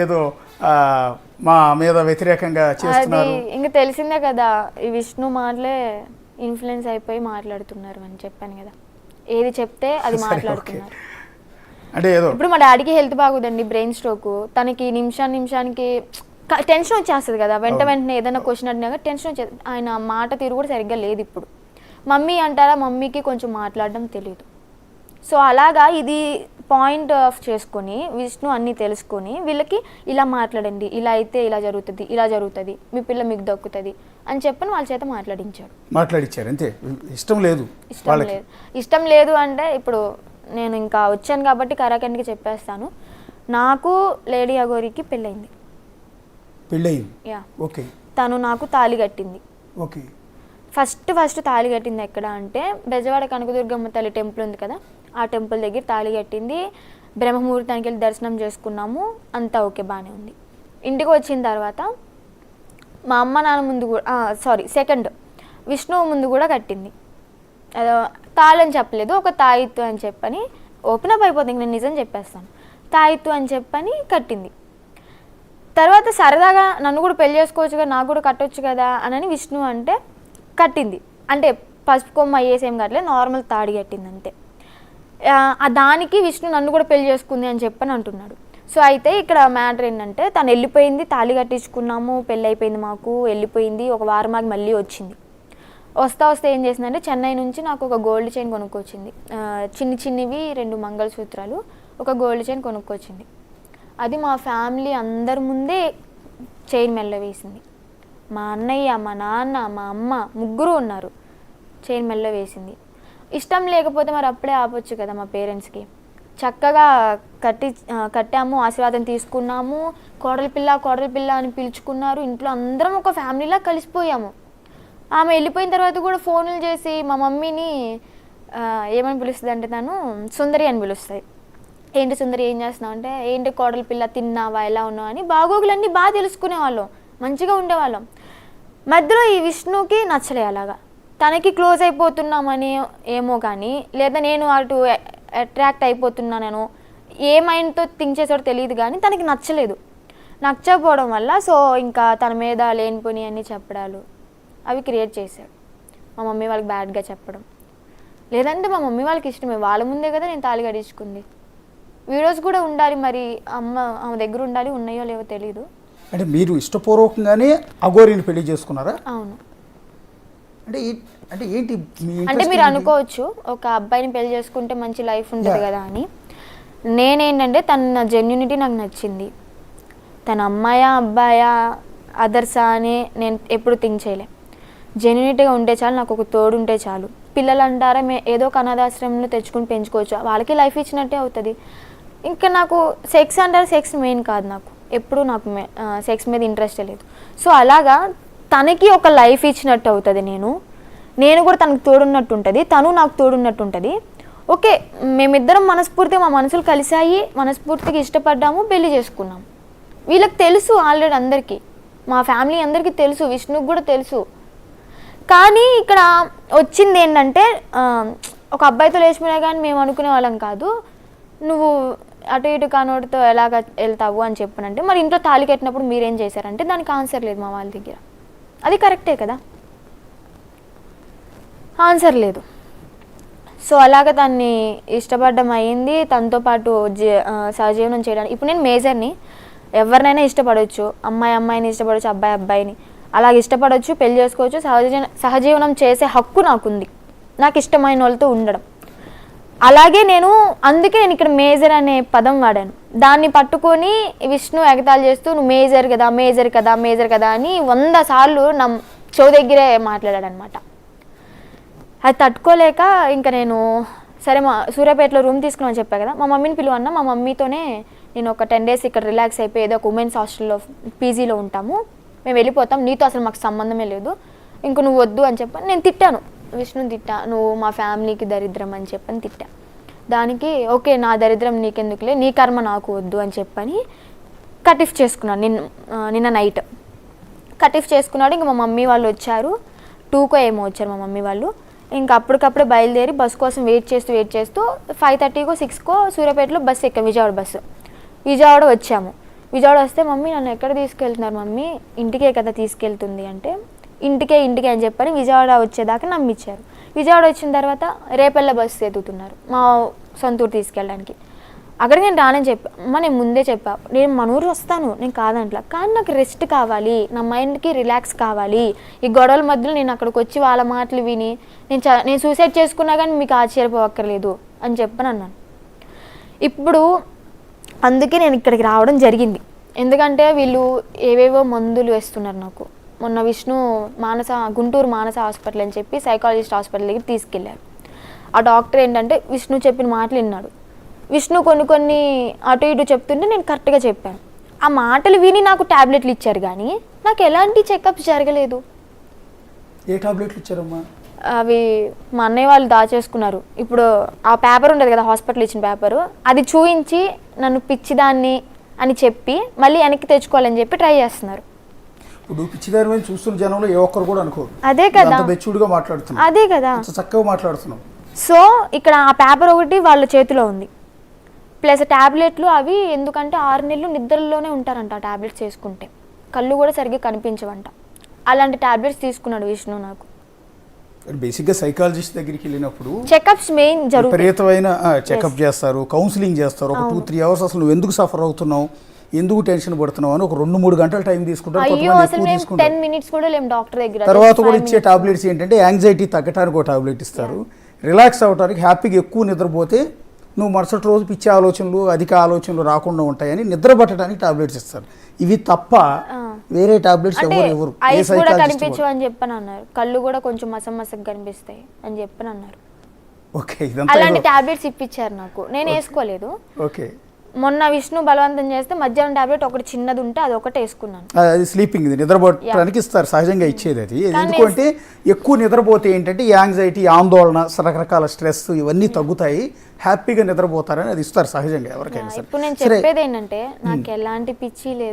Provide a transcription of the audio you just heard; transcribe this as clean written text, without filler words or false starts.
ఏదో మా మీద వ్యతిరేకంగా చేస్తున్నారు. ఇంకా తెలిసిందే కదా, ఈ విష్ణు మాటలే ఇన్ఫ్లుయెన్స్ అయిపోయి మాట్లాడుతున్నారు అని చెప్పాను కదా. ఏది చెప్తే అది మాట్లాడుతున్నారు. అంటే ఏదో ఇప్పుడు మా డాడీకి హెల్త్ బాగుందండి, బ్రెయిన్ స్ట్రోక్. తనకి నిమిషానికి టెన్షన్ వచ్చేస్తుంది కదా, వెంటనే ఏదైనా క్వశ్చన్ అడిగినాక టెన్షన్ వచ్చేది. ఆయన మాట తీరు కూడా సరిగ్గా లేదు. ఇప్పుడు మమ్మీ అంటారా, మమ్మీకి కొంచెం మాట్లాడడం తెలియదు. సో అలాగా ఇది పాయింట్ ఆఫ్ చేసుకొని విష్ణు అన్నీ తెలుసుకొని వీళ్ళకి ఇలా మాట్లాడండి, ఇలా అయితే ఇలా జరుగుతుంది, మీ పిల్ల మీకు దక్కుతుంది అని చెప్పని వాళ్ళ చేత మాట్లాడించారు. అంతే. ఇష్టం లేదు అంటే ఇప్పుడు నేను ఇంకా వచ్చాను కాబట్టి కరాఖండికి చెప్పేస్తాను. నాకు లేడీ అఘోరికి పెళ్ళయింది. తను నాకు తాళి కట్టింది. ఫస్ట్ తాళి కట్టింది ఎక్కడ అంటే బెజవాడ కనకదుర్గమ్మ తల్లి టెంపుల్ ఉంది కదా, ఆ టెంపుల్ దగ్గర తాళి కట్టింది. బ్రహ్మముహూర్తానికి వెళ్ళి దర్శనం చేసుకున్నాము, అంతా ఓకే, బాగానే ఉంది. ఇంటికి వచ్చిన తర్వాత మా అమ్మ నాన్న ముందు కూడా సెకండ్ విష్ణు ముందు కూడా కట్టింది. తాళని చెప్పలేదు, ఒక తాయిత్తు అని చెప్పని ఓపెన్ అప్ అయిపోతుంది. నేను నిజం చెప్పేస్తాను, తాయిత్తు అని చెప్పని కట్టింది. తర్వాత సరదాగా నన్ను కూడా పెళ్లి చేసుకోవచ్చు కదా, నాకు కూడా కట్టొచ్చు కదా అని విష్ణు అంటే కట్టింది. అంటే పసుపు కొమ్మ అయ్యేసేం కట్టలేదు, నార్మల్ తాడి కట్టింది అంతే. దానికి విష్ణు నన్ను కూడా పెళ్లి చేసుకుంది అని చెప్పని అంటున్నాడు. సో అయితే ఇక్కడ మ్యాటర్ ఏంటంటే తను వెళ్ళిపోయింది, తాళి కట్టించుకున్నాము, పెళ్ళి అయిపోయింది, మాకు వెళ్ళిపోయింది. ఒక వారం ఆగి మళ్ళీ వచ్చింది. వస్తే ఏం చేసిందంటే చెన్నై నుంచి నాకు ఒక గోల్డ్ చైన్ కొనుక్కొచ్చింది. చిన్నవి 2 మంగళసూత్రాలు, ఒక గోల్డ్ చైన్ కొనుక్కొచ్చింది. అది మా ఫ్యామిలీ అందరి ముందే చైన్ మెల్ల వేసింది. మా అన్నయ్య, మా నాన్న, మా అమ్మ ముగ్గురు ఉన్నారు. చైన్ మెల్ల వేసింది. ఇష్టం లేకపోతే మరి అప్పుడే ఆపొచ్చు కదా మా పేరెంట్స్కి. చక్కగా కట్టాము, ఆశీర్వాదం తీసుకున్నాము. కోడలి పిల్ల అని పిలుచుకున్నారు. ఇంట్లో అందరం ఒక ఫ్యామిలీలా కలిసిపోయాము. ఆమె వెళ్ళిపోయిన తర్వాత కూడా ఫోన్లు చేసి మా మమ్మీని ఏమని పిలుస్తుంది అంటే తను సుందరి అని పిలుస్తాయి. ఏంటి సుందరి ఏం చేస్తున్నావు అంటే, ఏంటి కోడలి పిల్ల తిన్నావా, ఎలా ఉన్నావు అని బాగోగులన్నీ బాగా తెలుసుకునేవాళ్ళం, మంచిగా ఉండేవాళ్ళం. మధ్యలో ఈ విష్ణుకి నచ్చలే అలాగా. తనకి క్లోజ్ అయిపోతున్నామని ఏమో కానీ, లేదా నేను అటు అట్రాక్ట్ అయిపోతున్నాను, ఏ మైండ్తో థింక్ చేసాడో తెలియదు కానీ తనకి నచ్చకపోవడం వల్ల సో ఇంకా తన మీద లేనిపోని అన్నీ చెప్పడాలు అవి క్రియేట్ చేశాడు. మా మమ్మీ వాళ్ళకి బ్యాడ్గా చెప్పడం, లేదంటే మా మమ్మీ వాళ్ళకి ఇష్టమే, వాళ్ళ ముందే కదా నేను తాళి కట్టించుకుంది. వీడియోస్ కూడా ఉండాలి, మరి ఆమె దగ్గర ఉండాలి, ఉన్నాయో లేవో తెలీదు. అంటే మీరు ఇష్టపూర్వకంగానే అఘోరిని పెళ్లి చేసుకున్నారా? అవును. అంటే ఏంటి అంటే మీరు అనుకోవచ్చు ఒక అబ్బాయిని పెళ్లి చేసుకుంటే మంచి లైఫ్ ఉంటుంది కదా అని. నేనేంటంటే తన జెన్యూనిటీ నాకు నచ్చింది. తన అమ్మాయా అబ్బాయా అదర్సా అని నేను ఎప్పుడు థింక్ చేయలే. జెన్యూనిటీగా ఉంటే చాలు, నాకు ఒక తోడు ఉంటే చాలు. పిల్లలు అంటారా ఏదో ఒక అనాథాశ్రమంలో తెచ్చుకుని పెంచుకోవచ్చు, వాళ్ళకి లైఫ్ ఇచ్చినట్టే అవుతుంది. ఇంకా నాకు సెక్స్ అంటారు, సెక్స్ మెయిన్ కాదు. నాకు ఎప్పుడు సెక్స్ మీద ఇంట్రెస్ట్ లేదు. సో అలాగా తనకి ఒక లైఫ్ ఇచ్చినట్టు అవుతుంది. నేను కూడా తనకు తోడున్నట్టు ఉంటుంది, తను నాకు తోడున్నట్టు ఉంటుంది. ఓకే, మేమిద్దరం మనస్ఫూర్తిగా మా మనసులు కలిసాయి, మనస్ఫూర్తిగా ఇష్టపడ్డాము, పెళ్లి చేసుకున్నాము. వీళ్ళకి తెలుసు ఆల్రెడీ, అందరికీ, మా ఫ్యామిలీ అందరికీ తెలుసు, విష్ణుకి కూడా తెలుసు. కానీ ఇక్కడ వచ్చింది ఏంటంటే ఒక అబ్బాయితో లేచిపోయినా కానీ మేము అనుకునే వాళ్ళం కాదు. నువ్వు అటు ఇటు కానోడితో ఎలాగ వెళ్తావు అని చెప్పనంటే, మరి ఇంట్లో తాళి కట్టినప్పుడు మీరేం చేశారంటే దానికి ఆన్సర్ లేదు మా వాళ్ళ దగ్గర. అది కరెక్టే కదా, ఆన్సర్ లేదు. సో అలాగ దాన్ని ఇష్టపడడం అయ్యింది. తనతో పాటు సహజీవనం చేయడానికి ఇప్పుడు నేను మేజర్ని, ఎవరినైనా ఇష్టపడవచ్చు, అమ్మాయిని ఇష్టపడవచ్చు, అబ్బాయిని అలాగ ఇష్టపడవచ్చు, పెళ్లి చేసుకోవచ్చు, సహజీవనం చేసే హక్కు నాకుంది, నాకు ఇష్టమైన వాళ్ళతో ఉండడం. అలాగే అందుకే నేను ఇక్కడ మేజర్ అనే పదం వాడాను. దాన్ని పట్టుకొని విష్ణు ఎగతాళి చేస్తూ నువ్వు మేజర్ కదా అని 100 సార్లు నా చెవు దగ్గరే మాట్లాడాడు అనమాట. అది తట్టుకోలేక ఇంకా నేను సరే సూర్యాపేటలో రూమ్ తీసుకున్నామని చెప్పా కదా, మా మమ్మీని పిలువన్నా. మా మమ్మీతోనే నేను ఒక 10 days ఇక్కడ రిలాక్స్ అయిపోయి ఏదో ఒక ఉమెన్స్ హాస్టల్లో పీజీలో ఉంటాము, మేము వెళ్ళిపోతాం, నీతో అసలు మాకు సంబంధమే లేదు, ఇంక నువ్వు వద్దు అని చెప్పని నేను తిట్టాను. విష్ణుని తిట్టా, నువ్వు మా ఫ్యామిలీకి దరిద్రం అని చెప్పని తిట్టా. దానికి ఓకే, నా దరిద్రం నీకెందుకులే, నీ కర్మ నాకు వద్దు అని చెప్పని కటిఫ్ చేసుకున్నాను. నిన్న నైట్ కటిఫ్ చేసుకున్నాడు. ఇంక మా మమ్మీ వాళ్ళు వచ్చారు, 2కో ఏమో వచ్చారు మా మమ్మీ వాళ్ళు. ఇంకా అప్పటికప్పుడే బయలుదేరి బస్సు కోసం వెయిట్ చేస్తూ 5:30కో 6కో సూర్యాపేటలో బస్సు ఎక్కాం, విజయవాడ బస్సు. విజయవాడ వచ్చాము. విజయవాడ వస్తే మమ్మీ నన్ను ఎక్కడ తీసుకెళ్తున్నారు మమ్మీ, ఇంటికే కదా తీసుకెళ్తుంది అంటే ఇంటికే అని చెప్పని విజయవాడ వచ్చేదాకా నమ్మించారు. విజయవాడ వచ్చిన తర్వాత రేపల్ల బస్సు ఎదుగుతున్నారు మా సొంతూరు తీసుకెళ్ళడానికి. అక్కడికి నేను రానని చెప్పా, అమ్మ నేను ముందే చెప్పా, నేను మన ఊరు వస్తాను, నేను కాదంట్లా, కానీ నాకు రెస్ట్ కావాలి, నా మైండ్కి రిలాక్స్ కావాలి. ఈ గొడవల మధ్యలో నేను అక్కడికి వచ్చి వాళ్ళ మాటలు విని నేను సూసైడ్ చేసుకున్నా కానీ మీకు ఆశ్చర్యపోవక్కర్లేదు అని చెప్పని అన్నాను. ఇప్పుడు అందుకే నేను ఇక్కడికి రావడం జరిగింది. ఎందుకంటే వీళ్ళు ఏవేవో మందులు వేస్తున్నారు నాకు. మొన్న విష్ణు గుంటూరు మానస హాస్పిటల్ అని చెప్పి సైకాలజిస్ట్ హాస్పిటల్ దగ్గర తీసుకెళ్ళారు. ఆ డాక్టర్ ఏంటంటే విష్ణు చెప్పిన మాటలు విన్నాడు. విష్ణు కొన్ని అటు ఇటు చెప్తుంటే నేను కరెక్ట్గా చెప్పాను. ఆ మాటలు విని నాకు ట్యాబ్లెట్లు ఇచ్చారు కానీ నాకు ఎలాంటి చెకప్స్ జరగలేదు. ఏ టాబ్లెట్లు ఇచ్చారమ్మా? అవి మా అన్నయ్య వాళ్ళు దాచేసుకున్నారు. ఇప్పుడు ఆ పేపర్ ఉండదు కదా, హాస్పిటల్ ఇచ్చిన పేపరు, అది చూపించి నన్ను పిచ్చిదాన్ని అని చెప్పి మళ్ళీ వెనక్కి తెచ్చుకోవాలని చెప్పి ట్రై చేస్తున్నారు. ఇప్పుడు పిచ్చిదారి మీద చూస్తున్న జనంలో ఏ ఒక్కరు కూడా అనుకోరు. అదే కదా, మెచ్యూర్డ్గా మాట్లాడుతున్నాం, అదే కదా, చక్కగా మాట్లాడుతున్నాం. సో ఇక్కడ ఆ పేపర్ ఒకటి వాళ్ళ చేతిలో ఉంది, ప్లస్ ట్యాబ్లెట్లు అవి. ఎందుకంటే 6 నెలలు నిద్రలోనే ఉంటారంట ఆ ట్యాబ్లెట్స్ వేసుకుంటే, కళ్ళు కూడా సరిగ్గా కనిపించవంట. అలాంటి ట్యాబ్లెట్స్ తీసుకున్నాడు విష్ణు నాకు. బేసిక్గా సైకాలజిస్ట్ దగ్గరికి వెళ్ళినప్పుడు చెకప్స్ మెయిన్ జరుగుతాయి, విపరీతమైన చెకప్ చేస్తారు, కౌన్సిలింగ్ చేస్తారు. ఒక 2-3 అవర్స్ అసలు నువ్వు ఎందుకు సఫర్ అవుతున్నావు, ఎందుకు టెన్షన్ పడుతున్నావు అని ఒక 2-3 గంటల టైం తీసుకుంటారు. అయ్యో అసలు మేము 10 minutes కూడా లేము డాక్టర్ దగ్గర. తర్వాత కూడా ఇచ్చే టాబ్లెట్స్ ఏంటంటే యాంగ్జైటీ తగ్గడానికి ఒక టాబ్లెట్ ఇస్తారు, రిలాక్స్ అవ్వడానికి, హ్యాపీగా ఎక్కువ నిద్రపోతే నువ్వు మరుసటి రోజు పిచ్చి ఆలోచనలు అధిక ఆలోచనలు రాకుండా ఉంటాయని నిద్ర పట్టడానికి టాబ్లెట్స్ ఇస్తారు. ఇవి తప్ప వేరే టాబ్లెట్స్ ఎవరు ఎవరు ఐస్ కూడా కనిపించవు అని చెప్పని అన్నారు, కళ్ళు కూడా కొంచెం మసక్ కనిపిస్తాయి అని చెప్పని అన్నారు. ఓకే, ఇదంతా అలాంటి టాబ్లెట్స్ ఇప్పించారు నాకు, నేను వేసుకోలేదు. ఓకే, మొన్న విష్ణు బలవంతం చేస్తే మధ్యాహ్నం టాబ్లెట్ ఒకటి చిన్నది ఉంటే అది ఒకటి వేసుకున్నాను. అది స్లీపింగ్, నిద్రపోవడానికి ఇస్తారు, సహజంగా ఇచ్చేది అది. ఎందుకంటే ఎక్కువ నిద్రపోతే ఏంటంటే యాంగ్జైటీ, ఆందోళన, రకరకాల స్ట్రెస్ ఇవన్నీ తగ్గుతాయి, హ్యాపీగా నిద్రపోతారని అది ఇస్తారు సహజంగా ఎవరికైనా సరే. ఇప్పుడు నేను చెప్పేది ఏంటంటే నాకు ఎలాంటి పిచ్చి లేదు.